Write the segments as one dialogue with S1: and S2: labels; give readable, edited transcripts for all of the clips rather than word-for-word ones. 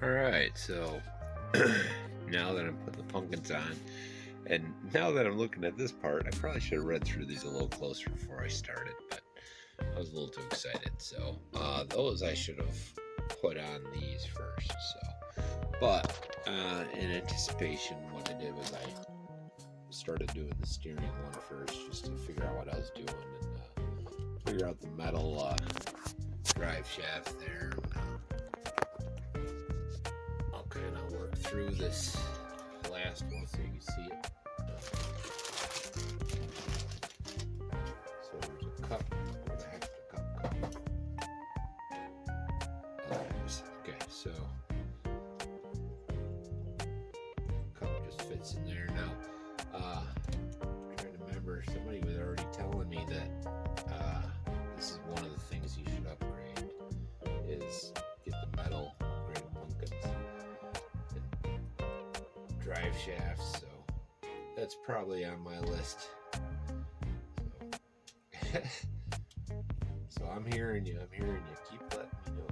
S1: Alright, so now that I'm putting the pumpkins on, and now that I'm looking at this part, I probably should have read through these a little closer before I started, but I was a little too excited. So those I should have put on these first. But in anticipation, what I did was I started doing the steering one first, just to figure out what I was doing and figure out the metal drive shaft there. I'll kind of work through this last one so you can see it. So there's a cup. Where the heck's the cup? Oh, there it is. Okay, so cup just fits in there now. I'm trying to remember, somebody was already telling me that this is one of the things you should upgrade, is get the metal upgraded pumpkins and drive shafts, so that's probably on my list. So I'm hearing you, keep letting me know,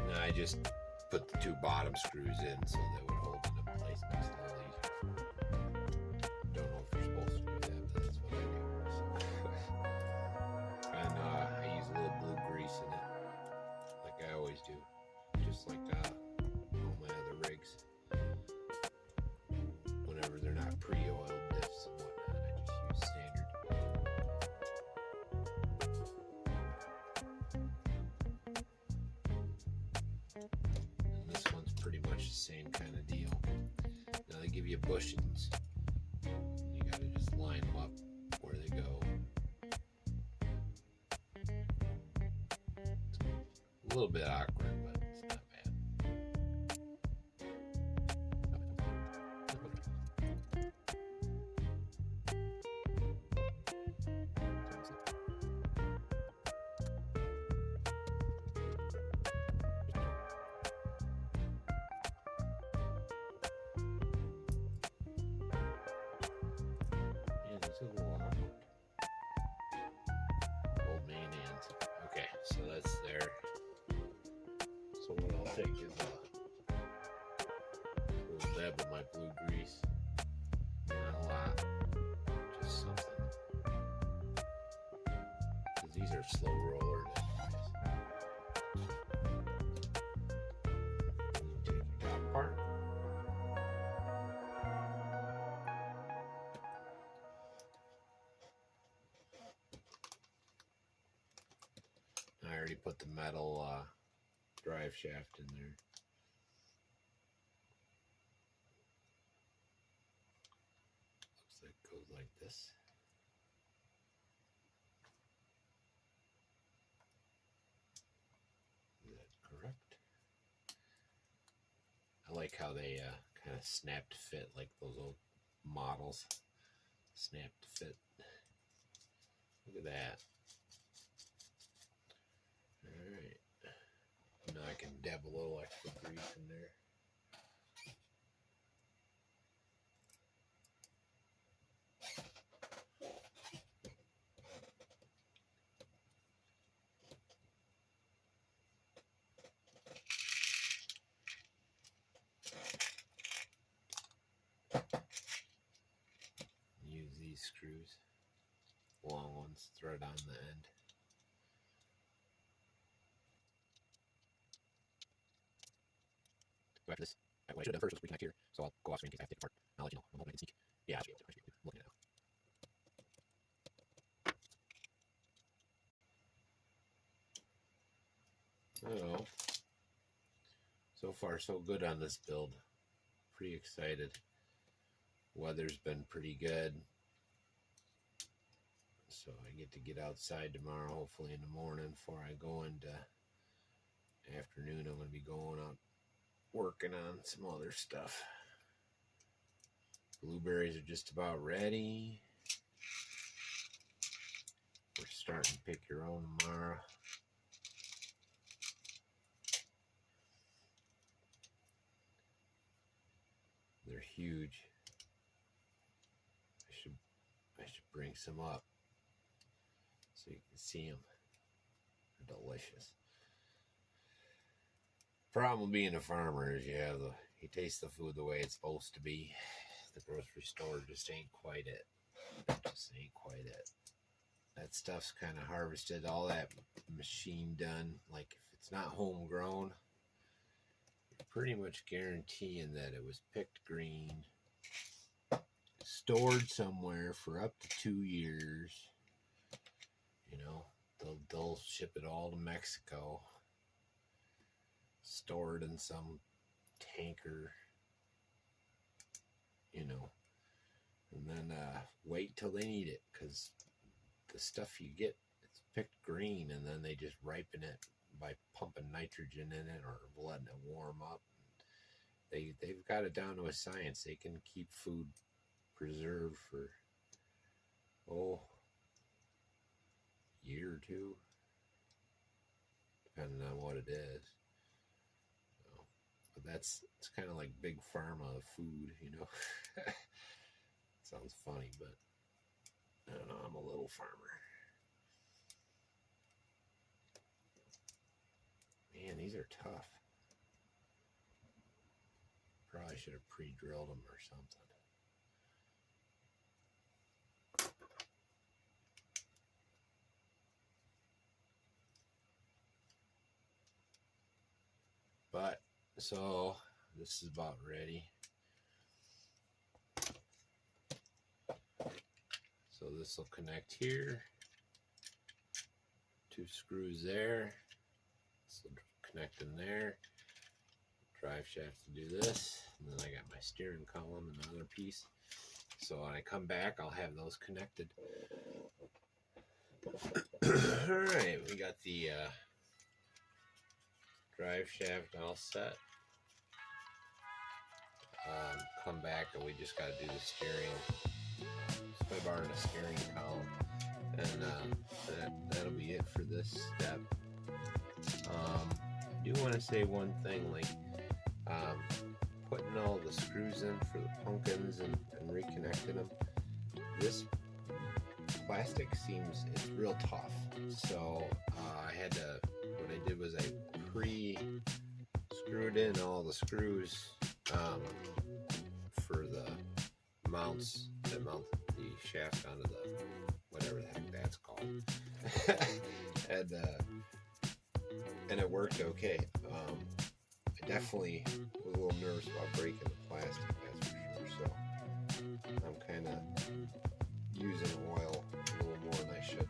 S1: Now I just put the two bottom screws in so that would hold it in place nice and slowly. Don't know if you're supposed to do that, but that's what I do. So. And I use a little blue grease in it, like I always do, just like all my other rigs. Whenever they're not pre-oiled diffs and whatnot, I just use standard. And this one's pretty much the same kind of deal. Now they give you bushings. You gotta just line them up where they go. A little bit awkward, but it's not bad. It's a little awkward. Old man ends. Okay, so that's there. So what I'll take is a little dab of my blue grease. Not a lot, just something. Because these are slow rollers. Take the top part. I already put the metal drive shaft in there. Looks like it goes like this. Is that correct? I like how they kind of snap to fit, like those old models. Snap to fit. Look at that. Alright, now I can dab a little extra grease in there. Use these screws, long ones, thread on the end. After this, what I should have done first was reconnect here, so I'll go off screen in case I have to take it apart. I'll let you know. I'm hoping I can sneak. Yeah, I should be able to. I'm looking at it now. Oh, so far so good on this build. Pretty excited. Weather's been pretty good, so I get outside tomorrow, hopefully in the morning. Before I go into afternoon, I'm going to be going out working on some other stuff. Blueberries are just about ready. We're starting to pick your own tomorrow. They're huge. I should bring some up so you can see them. delicious. Problem being a farmer is you taste the food the way it's supposed to be. The grocery store just ain't quite it. Just ain't quite it. That stuff's kind of harvested, all that machine done. Like if it's not homegrown, you're pretty much guaranteeing that it was picked green, stored somewhere for up to 2 years. You know, they'll ship it all to Mexico, stored in some tanker, you know, and then wait till they need it, because the stuff you get, it's picked green, and then they just ripen it by pumping nitrogen in it or letting it warm up. They've got it down to a science. They can keep food preserved for year or two, depending on what it is. So, but it's kind of like big pharma food, you know. Sounds funny, but I don't know, I'm a little farmer. Man, these are tough. Probably should have pre-drilled them or something. But, so, this is about ready. So this will connect here. 2 screws there. This will connect in there. Drive shaft to do this. And then I got my steering column and another piece. So when I come back, I'll have those connected. Alright, we got the drive shaft all set. Come back and we just got to do the steering. So I borrowed a steering column, and that'll be it for this step. I do want to say one thing, like putting all the screws in for the pumpkins and reconnecting them. This plastic it's real tough, so what I did was I screwed in all the screws for the mounts that mount the shaft onto the whatever the heck that's called. and it worked okay. I definitely was a little nervous about breaking the plastic, that's for sure. So I'm kind of using oil a little more than I should.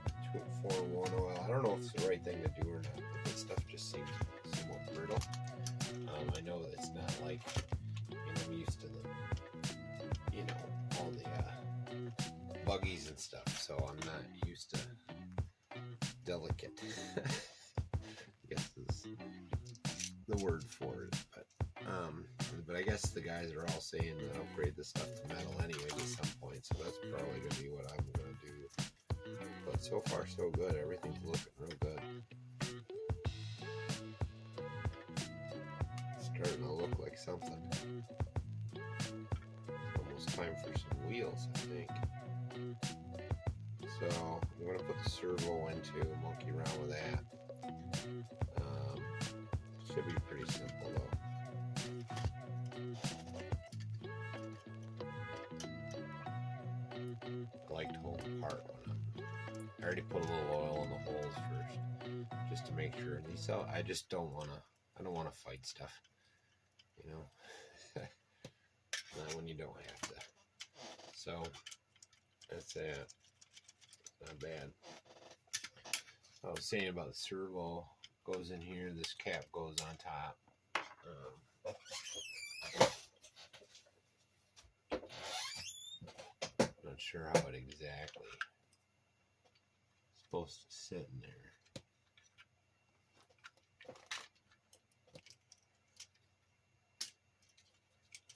S1: 4-in-1 oil. I don't know if it's the right thing to do or not, but this stuff just seems somewhat brittle. I know that it's not like, I'm used to all the buggies and stuff, so I'm not used to delicate. I guess is the word for it, but I guess the guys are all saying to upgrade the stuff to metal anyway at some point, so that's probably going to be what I'm going to do. But so far so good. Everything's looking real good. It's starting to look like something. It's almost time for some wheels, I think. So I'm going to put the servo into, monkey around with that. Should be pretty simple though. I like to hold apart when I already put a little oil in the holes first, just to make sure. These I just don't want to fight stuff, not when you don't have to. So that's it. Not bad. I was saying about the servo, goes in here, this cap goes on top. Not sure how it exactly is supposed to sit in there.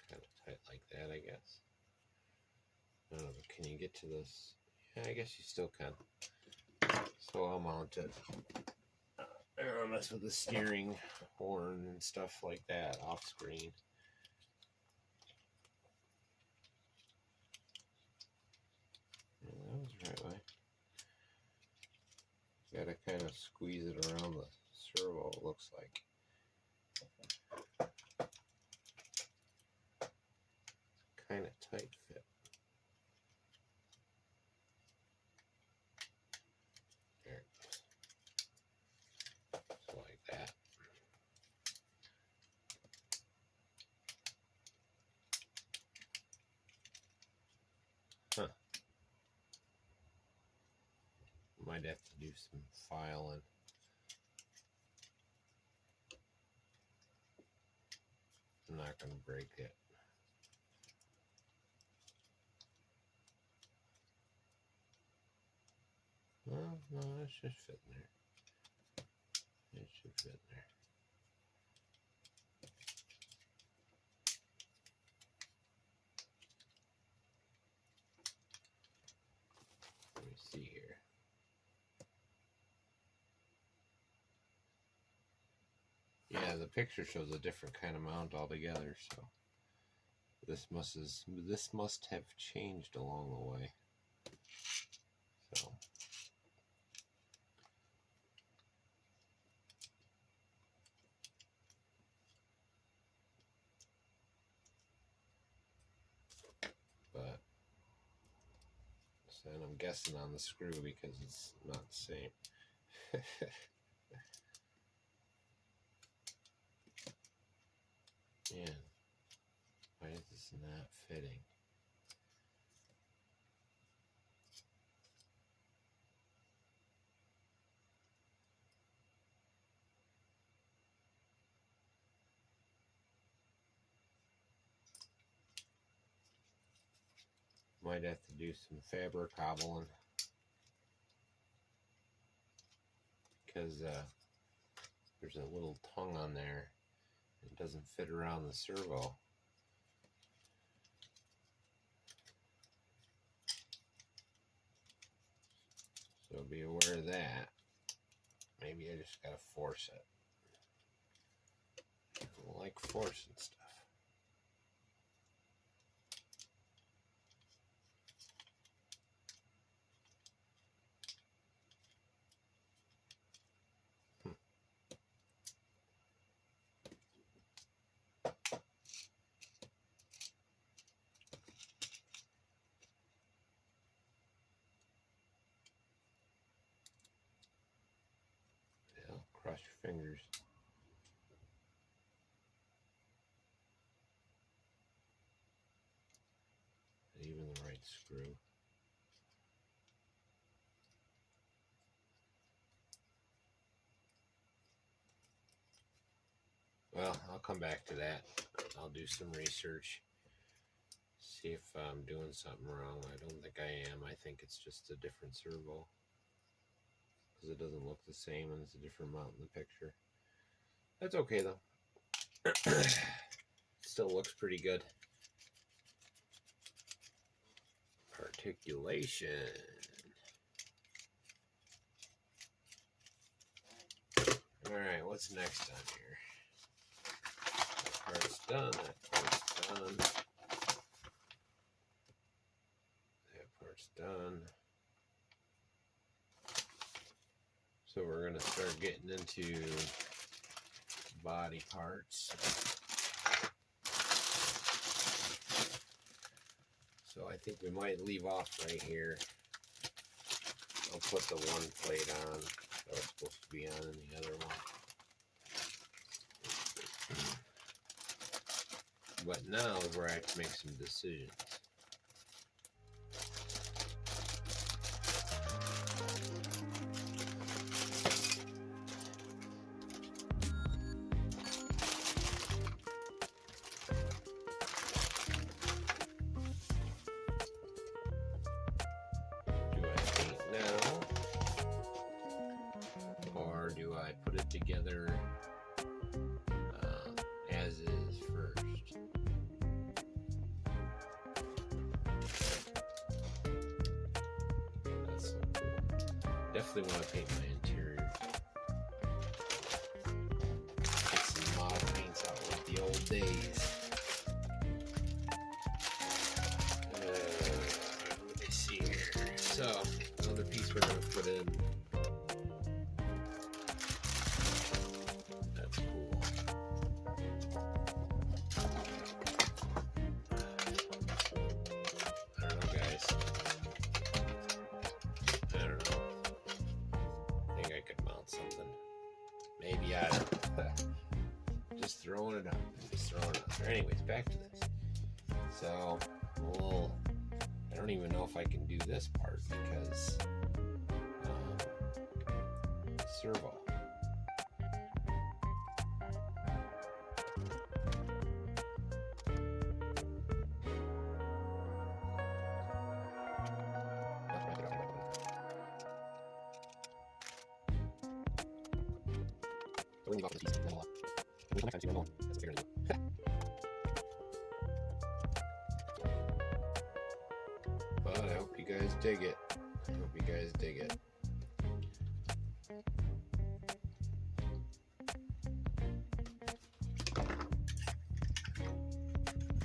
S1: Kind of tight like that, I guess. I don't know, but can you get to this? Yeah, I guess you still can. So I'll mount it. I don't mess with the steering horn and stuff like that off screen. Yeah, that was the right way. Gotta kind of squeeze it around the servo, it looks like. Kind of tight fit. There it goes. So like that. Huh. Might have to do some filing. I'm not going to break it. Well, no, it's just fitting there. It should fit in there. Let me see here. Yeah, the picture shows a different kind of mount altogether, so this must have changed along the way. So but and I'm guessing on the screw because it's not the same. Man, why is this not fitting? Might have to do some fabric hobbling because there's a little tongue on there. It doesn't fit around the servo. So be aware of that. Maybe I just gotta force it. I don't like forcing stuff. Cross your fingers. And even the right screw. Well, I'll come back to that. I'll do some research. See if I'm doing something wrong. I don't think I am. I think it's just a different servo. Because it doesn't look the same and it's a different mount in the picture. That's okay though. Still looks pretty good. Articulation. Alright, what's next on here? That part's done, that part's done. That part's done. So we're going to start getting into body parts. So I think we might leave off right here. I'll put the one plate on that was supposed to be on in the other one. But now is where I have to make some decisions. Together as is first. That's so cool. Definitely want to paint my interior. Get some model paints out like the old days. Let me see here. So another piece we're going to put in got it. Just throwing it up. Anyways, back to this. So, I don't even know if I can do this part because servo. But I hope you guys dig it.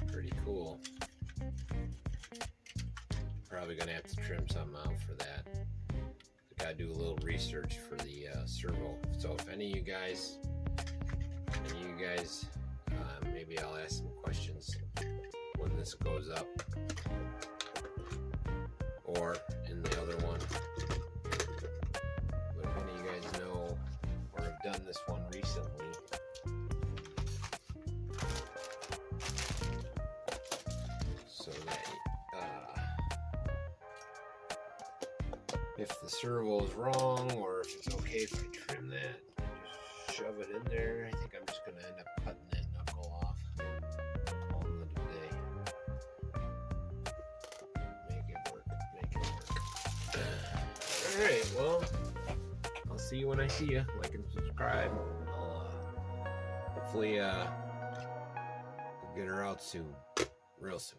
S1: Pretty cool. Probably gonna have to trim something out for that. Gotta do a little research for the servo. So if any of you guys, maybe I'll ask some questions when this goes up, or in the other one. But if any of you guys know or have done this one recently, so that if the servo is wrong, or if it's okay if I trim that, just shove it in there. I think I'm just gonna end up cutting that knuckle off. Call it a day. Make it work. Alright, well, I'll see you when I see you. Like and subscribe. I'll hopefully get her out soon. Real soon.